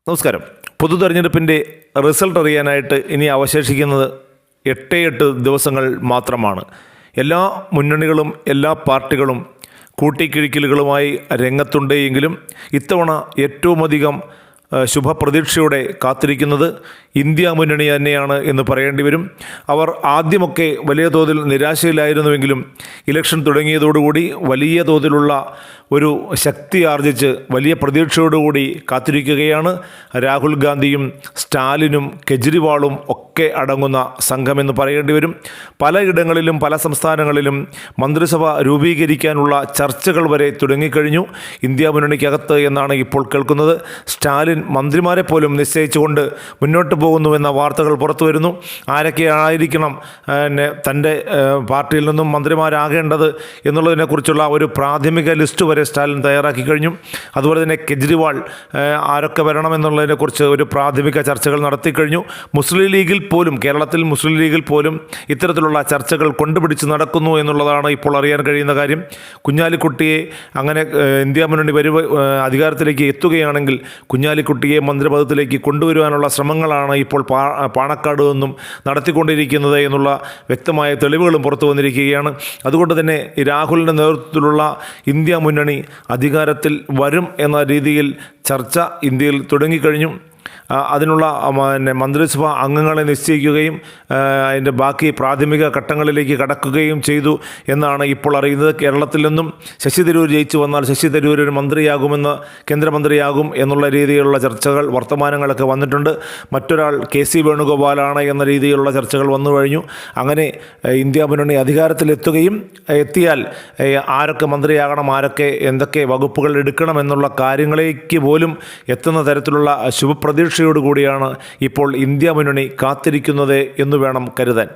നമസ്കാരം. പൊതു തെരഞ്ഞെടുപ്പിൻ്റെ റിസൾട്ട് അറിയാനായിട്ട് ഇനി അവശേഷിക്കുന്നത് 8 ദിവസങ്ങൾ മാത്രമാണ്. എല്ലാ മുന്നണികളും എല്ലാ പാർട്ടികളും കൂട്ടിക്കിഴിക്കലുകളുമായി രംഗത്തുണ്ട് എങ്കിലും ഇത്തവണ ഏറ്റവും അധികം ശുഭപ്രതീക്ഷയോടെ കാത്തിരിക്കുന്നത് ഇന്ത്യ മുന്നണി തന്നെയാണ് എന്ന് പറയേണ്ടി വരും. അവർ ആദ്യമൊക്കെ വലിയ തോതിൽ നിരാശയിലായിരുന്നുവെങ്കിലും ഇലക്ഷൻ തുടങ്ങിയതോടുകൂടി വലിയ തോതിലുള്ള ഒരു ശക്തി ആർജിച്ച് വലിയ പ്രതീക്ഷയോടുകൂടി കാത്തിരിക്കുകയാണ്. രാഹുൽ ഗാന്ധിയും സ്റ്റാലിനും കെജ്രിവാളും ഒക്കെ അടങ്ങുന്ന സംഘമെന്ന് പറയേണ്ടി വരും. പലയിടങ്ങളിലും പല സംസ്ഥാനങ്ങളിലും മന്ത്രിസഭ രൂപീകരിക്കാനുള്ള ചർച്ചകൾ വരെ തുടങ്ങിക്കഴിഞ്ഞു ഇന്ത്യ മുന്നണിക്കകത്ത് എന്നാണ് ഇപ്പോൾ കേൾക്കുന്നത്. സ്റ്റാലിൻ മന്ത്രിമാരെ പോലും നിശ്ചയിച്ചുകൊണ്ട് മുന്നോട്ട് പോകുന്നുവെന്ന വാർത്തകൾ പുറത്തു വരുന്നു. ആരൊക്കെ ആയിരിക്കണം തൻ്റെ പാർട്ടിയിൽ നിന്നും മന്ത്രിമാരാകേണ്ടത് എന്നുള്ളതിനെക്കുറിച്ചുള്ള ഒരു പ്രാഥമിക ലിസ്റ്റ് വരെ സ്റ്റാലിൻ തയ്യാറാക്കി കഴിഞ്ഞു. അതുപോലെ തന്നെ കെജ്രിവാൾ ആരൊക്കെ വരണമെന്നുള്ളതിനെക്കുറിച്ച് ഒരു പ്രാഥമിക ചർച്ചകൾ നടത്തിക്കഴിഞ്ഞു. മുസ്ലിം ലീഗിൽ പോലും, കേരളത്തിൽ മുസ്ലിം ലീഗിൽ പോലും ഇത്തരത്തിലുള്ള ചർച്ചകൾ കൊണ്ടുപിടിച്ച് നടക്കുന്നു എന്നുള്ളതാണ് ഇപ്പോൾ അറിയാൻ കഴിയുന്ന കാര്യം. കുഞ്ഞാലിക്കുട്ടിയെ അങ്ങനെ ഇന്ത്യ മുന്നണി അധികാരത്തിലേക്ക് എത്തുകയാണെങ്കിൽ കുഞ്ഞാലിക്കുട്ടിയെ മന്ത്രിപദത്തിലേക്ക് കൊണ്ടുവരുവാനുള്ള ശ്രമങ്ങളാണ് ഇപ്പോൾ പാണക്കാട് നിന്നും നടത്തിക്കൊണ്ടിരിക്കുന്നത് എന്നുള്ള വ്യക്തമായ തെളിവുകളും പുറത്തു വന്നിരിക്കുകയാണ്. അതുകൊണ്ട് തന്നെ രാഹുലിൻ്റെ നേതൃത്വത്തിലുള്ള ഇന്ത്യ മുന്നണി അധികാരത്തിൽ വരും എന്ന രീതിയിൽ ചർച്ച ഇന്ത്യയിൽ തുടങ്ങിക്കഴിഞ്ഞു. അതിനുള്ള മന്ത്രിസഭ അംഗങ്ങളെ നിശ്ചയിക്കുകയും അതിൻ്റെ ബാക്കി പ്രാഥമിക ഘട്ടങ്ങളിലേക്ക് കടക്കുകയും ചെയ്തു എന്നാണ് ഇപ്പോൾ അറിയുന്നത്. കേരളത്തിൽ നിന്നും ശശി തരൂർ ജയിച്ചു വന്നാൽ ശശി തരൂർ ഒരു മന്ത്രിയാകുമെന്ന്, കേന്ദ്രമന്ത്രിയാകും എന്നുള്ള രീതിയിലുള്ള ചർച്ചകൾ, വർത്തമാനങ്ങളൊക്കെ വന്നിട്ടുണ്ട്. മറ്റൊരാൾ KC വേണുഗോപാലാണ് എന്ന രീതിയിലുള്ള ചർച്ചകൾ വന്നു കഴിഞ്ഞു. അങ്ങനെ ഇന്ത്യ മുന്നണി അധികാരത്തിലെത്തുകയും എത്തിയാൽ ആരൊക്കെ മന്ത്രിയാകണം, ആരൊക്കെ എന്തൊക്കെ വകുപ്പുകൾ എടുക്കണം എന്നുള്ള കാര്യങ്ങളിലേക്ക് പോലും എത്തുന്ന തരത്തിലുള്ള ശുഭപ്രതീക്ഷയോടുകൂടിയാണ് ഇപ്പോൾ ഇന്ത്യ മുന്നണി കാത്തിരിക്കുന്നത് എന്ന് വേണം കരുതാൻ.